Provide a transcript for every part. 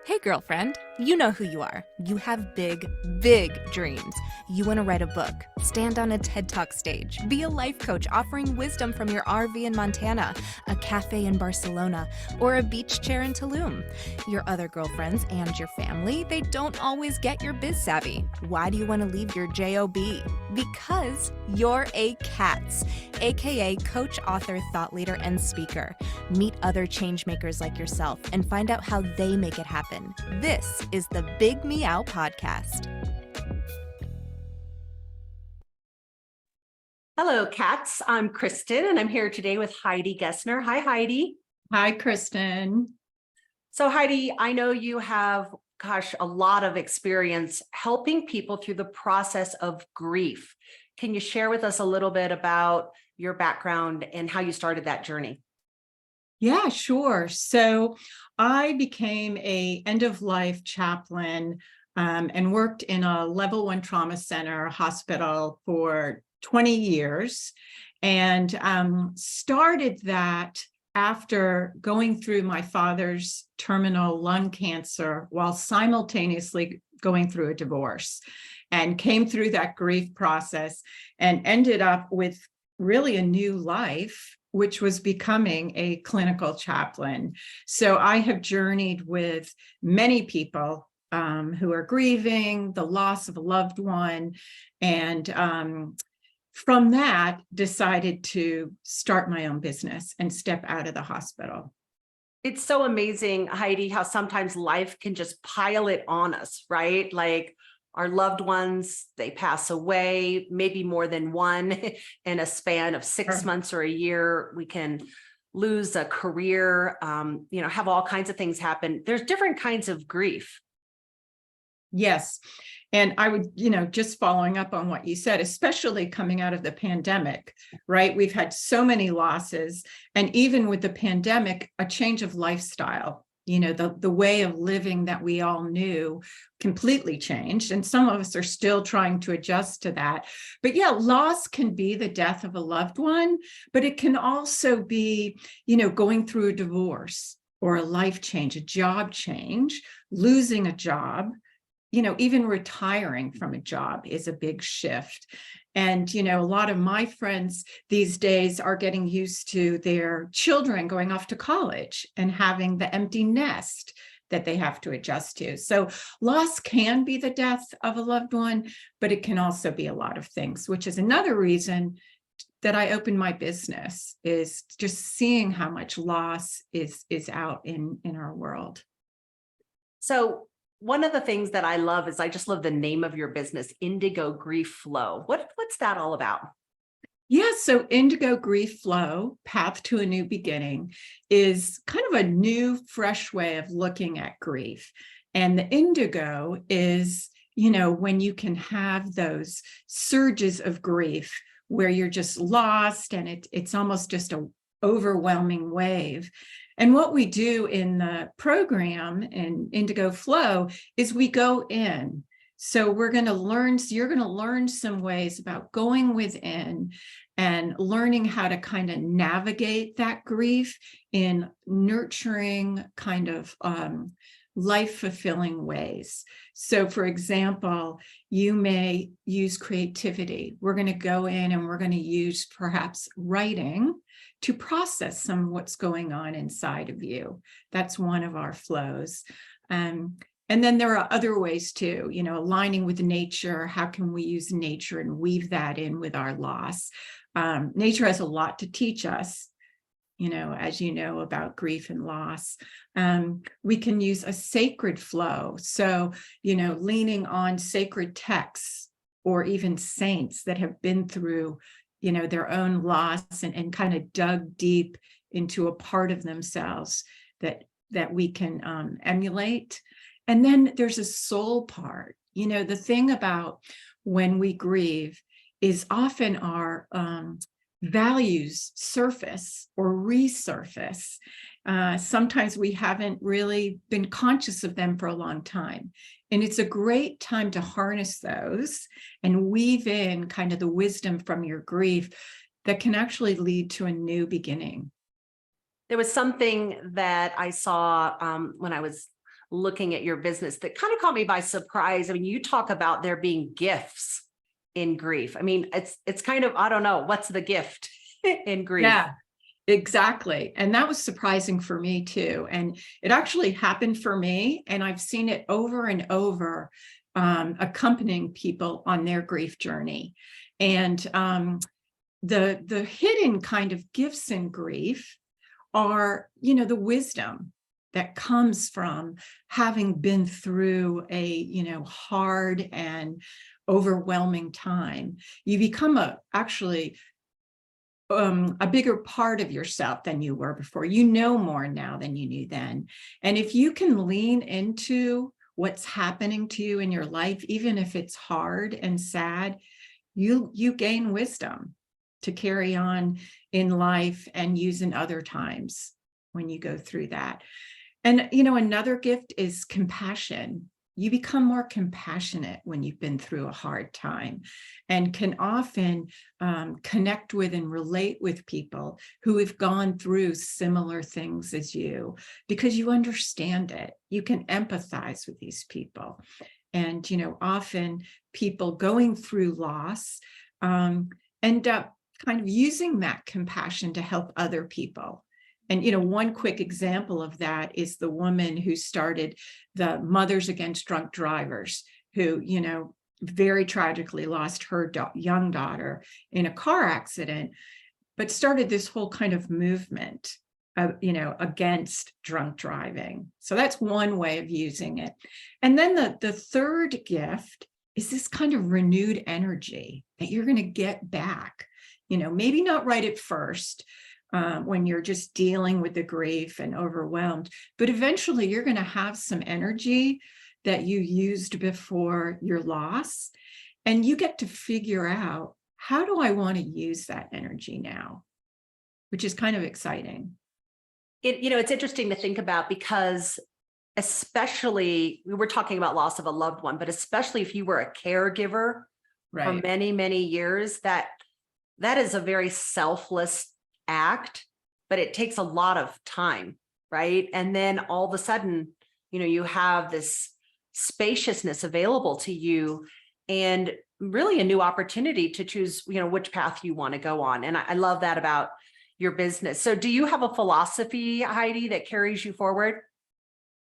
Hey, girlfriend, you know who you are. You have big, big dreams. You want to write a book, stand on a TED Talk stage, be a life coach offering wisdom from your RV in Montana, a cafe in Barcelona, or a beach chair in Tulum. Your other girlfriends and your family, they don't always get your biz savvy. Why do you want to leave your JOB? Because you're a C.A.T.S, aka coach, author, thought leader, and speaker. Meet other change makers like yourself and find out how they make it happen. This is the Big Meow podcast. Hello, cats. I'm Kristen, and I'm here today with Heidi Gessner. Hi, Heidi. Hi, Kristen. So, Heidi, I know you have, a lot of experience helping people through the process of grief. Can you share with us a little bit about your background and how you started that journey? Yeah, sure. So I became a end-of-life chaplain and worked in a level 1 trauma center hospital for 20 years and started that after going through my father's terminal lung cancer while simultaneously going through a divorce, and came through that grief process and ended up with really a new life, which was becoming a clinical chaplain. So I have journeyed with many people who are grieving the loss of a loved one, and from that decided to start my own business and step out of the hospital. It's so amazing, Heidi, how sometimes life can just pile it on us, right? Like our loved ones, they pass away, maybe more than one in a span of 6 months or a year. We can lose a career, have all kinds of things happen. There's different kinds of grief. Yes. And I would, just following up on what you said, especially coming out of the pandemic, right? We've had so many losses. And even with the pandemic, a change of lifestyle, the way of living that we all knew completely changed. And some of us are still trying to adjust to that. But yeah, loss can be the death of a loved one, but it can also be, going through a divorce or a life change, a job change, losing a job. Even retiring from a job is a big shift. And, a lot of my friends these days are getting used to their children going off to college and having the empty nest that they have to adjust to. So loss can be the death of a loved one, but it can also be a lot of things, which is another reason that I opened my business, is just seeing how much loss is out in our world. So one of the things that I love is I just love the name of your business, Indigo Grief Flow. What's that all about? Yeah, so Indigo Grief Flow, Path to a New Beginning, is kind of a new, fresh way of looking at grief. And the indigo is, when you can have those surges of grief where you're just lost and it's almost just an overwhelming wave. And what we do in the program in Indigo Flow is we go in. So you're going to learn some ways about going within and learning how to kind of navigate that grief in nurturing kind of life-fulfilling ways. So for example, you may use creativity. We're going to go in and we're going to use perhaps writing to process some of what's going on inside of you. That's one of our flows. And then there are other ways too, aligning with nature. How can we use nature and weave that in with our loss? Nature has a lot to teach us, as you know, about grief and loss. We can use a sacred flow. So, leaning on sacred texts or even saints that have been through their own loss and kind of dug deep into a part of themselves that we can emulate. And then there's a soul part. The thing about when we grieve is often our values surface or resurface. Sometimes we haven't really been conscious of them for a long time. And it's a great time to harness those and weave in kind of the wisdom from your grief that can actually lead to a new beginning. There was something that I saw when I was looking at your business that kind of caught me by surprise. I mean, you talk about there being gifts in grief. I mean, it's kind of, I don't know, what's the gift in grief? Yeah, exactly. And that was surprising for me too. And it actually happened for me. And I've seen it over and over, accompanying people on their grief journey. And the hidden kind of gifts in grief are, the wisdom that comes from having been through a, hard and overwhelming time. You become actually a bigger part of yourself than you were before. You know more now than you knew then. And if you can lean into what's happening to you in your life, even if it's hard and sad, you gain wisdom to carry on in life and use in other times when you go through that. And, another gift is compassion. You become more compassionate when you've been through a hard time, and can often connect with and relate with people who have gone through similar things as you, because you understand it. You can empathize with these people. And, often people going through loss end up kind of using that compassion to help other people. And, one quick example of that is the woman who started the Mothers Against Drunk Drivers, who, very tragically lost her young daughter in a car accident, but started this whole kind of movement, against drunk driving. So that's one way of using it. And then the third gift is this kind of renewed energy that you're going to get back, maybe not right at first, when you're just dealing with the grief and overwhelmed, but eventually you're going to have some energy that you used before your loss, and you get to figure out, how do I want to use that energy now? Which is kind of exciting. It's interesting to think about, because especially, we were talking about loss of a loved one, but especially if you were a caregiver for many, many years, that is a very selfless act, but it takes a lot of time, right? And then all of a sudden, you have this spaciousness available to you, and really a new opportunity to choose, which path you want to go on. And I love that about your business. So do you have a philosophy, Heidi, that carries you forward?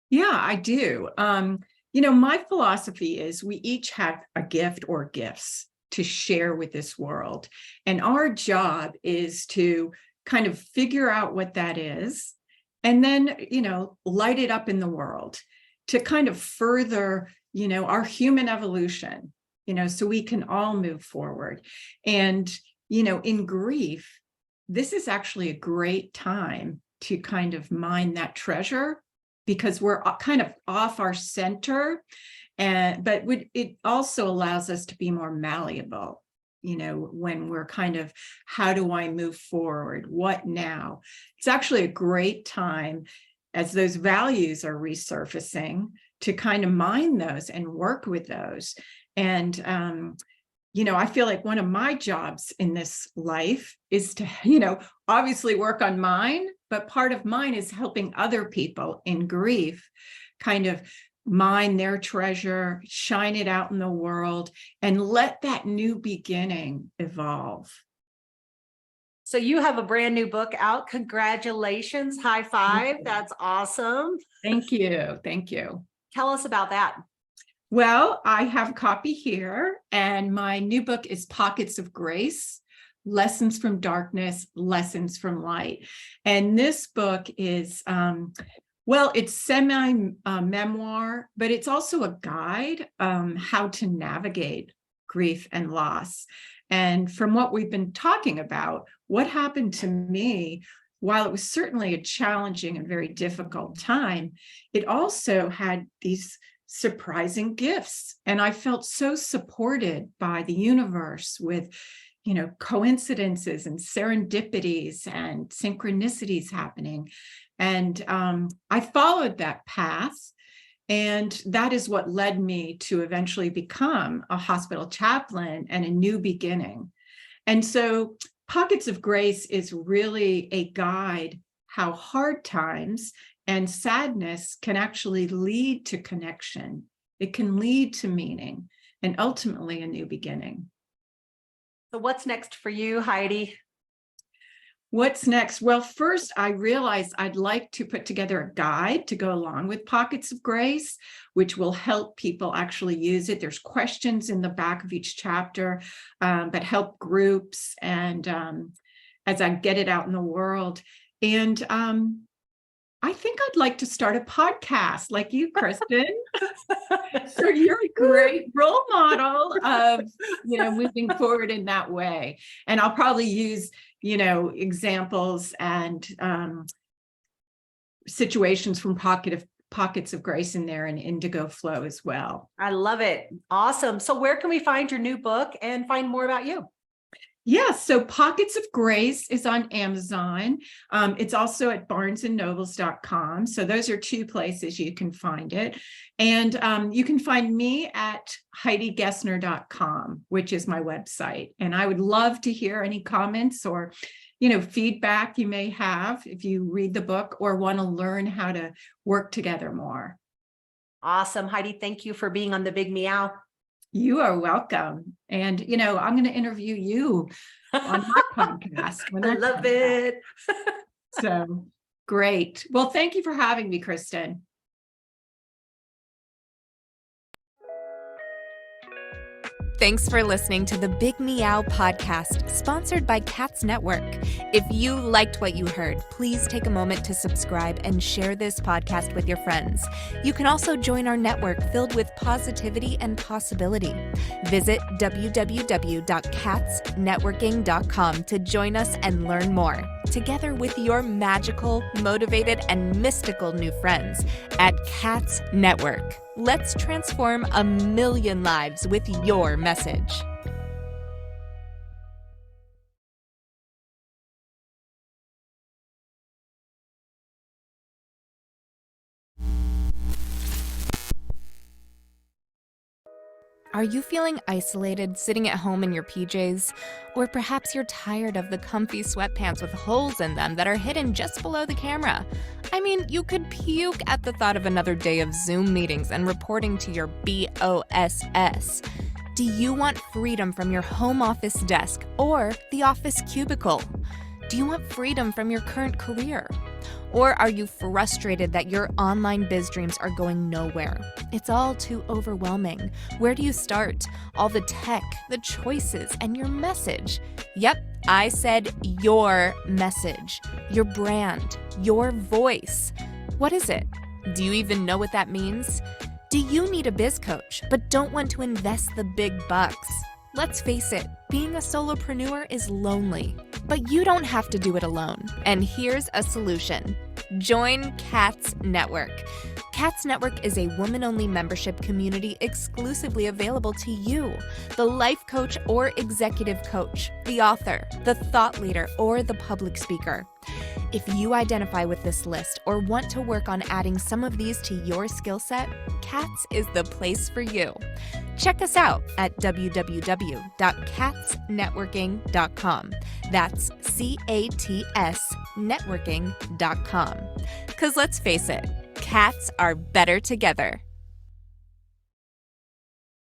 Yeah, I do. My philosophy is we each have a gift or gifts to share with this world. And our job is to kind of figure out what that is, and then, light it up in the world to kind of further, our human evolution, so we can all move forward. And, in grief, this is actually a great time to kind of mine that treasure, because we're kind of off our center. But it also allows us to be more malleable, when we're kind of, how do I move forward? What now? It's actually a great time, as those values are resurfacing, to kind of mine those and work with those. And, I feel like one of my jobs in this life is to, obviously work on mine, but part of mine is helping other people in grief kind of mine their treasure, shine it out in the world, and let that new beginning evolve. So you have a brand new book out. Congratulations. High five. That's awesome. Thank you. Thank you. Tell us about that. Well, I have a copy here, and my new book is Pockets of Grace: Lessons from Darkness, Lessons from Light. And this book is, it's semi-memoir, but it's also a guide how to navigate grief and loss. And from what we've been talking about, what happened to me, while it was certainly a challenging and very difficult time, it also had these surprising gifts. And I felt so supported by the universe with, coincidences and serendipities and synchronicities happening. And I followed that path. And that is what led me to eventually become a hospital chaplain and a new beginning. And so Pockets of Grace is really a guide how hard times and sadness can actually lead to connection. It can lead to meaning and ultimately a new beginning. So what's next for you, Heidi? What's next? Well, first, I realized I'd like to put together a guide to go along with Pockets of Grace, which will help people actually use it. There's questions in the back of each chapter that help groups and as I get it out in the world. And I think I'd like to start a podcast like you, Kristen. So you're a great role model of, moving forward in that way. And I'll probably use, examples and situations from Pockets of Grace in there and Indigo Flow as well. I love it. Awesome. So where can we find your new book and find more about you? Yeah, so Pockets of Grace is on Amazon. It's also at barnesandnobles.com. So those are two places you can find it. And you can find me at HeidiGessner.com, which is my website. And I would love to hear any comments or, feedback you may have if you read the book or want to learn how to work together more. Awesome. Heidi, thank you for being on the Big Meow. You are welcome. And, I'm going to interview you on my podcast. I love it. So great. Well, thank you for having me, Kristen. Thanks for listening to the Big Meow podcast, sponsored by C.A.T.S Network. If you liked what you heard, please take a moment to subscribe and share this podcast with your friends. You can also join our network filled with positivity and possibility. Visit www.catsnetworking.com to join us and learn more, together with your magical, motivated, and mystical new friends at C.A.T.S Network. Let's transform 1 million lives with your message. Are you feeling isolated, sitting at home in your PJs? Or perhaps you're tired of the comfy sweatpants with holes in them that are hidden just below the camera? I mean, you could puke at the thought of another day of Zoom meetings and reporting to your BOSS. Do you want freedom from your home office desk or the office cubicle? Do you want freedom from your current career? Or are you frustrated that your online biz dreams are going nowhere? It's all too overwhelming. Where do you start? All the tech, the choices, and your message. Yep, I said your message, your brand, your voice. What is it? Do you even know what that means? Do you need a biz coach but don't want to invest the big bucks? Let's face it, being a solopreneur is lonely, but you don't have to do it alone. And here's a solution. Join C.A.T.S Network. C.A.T.S Network is a woman-only membership community exclusively available to you, the life coach or executive coach, the author, the thought leader, or the public speaker. If you identify with this list or want to work on adding some of these to your skill set, C.A.T.S is the place for you. Check us out at www.catsnetworking.com. That's C.A.T.S networking.com. Because let's face it, cats are better together.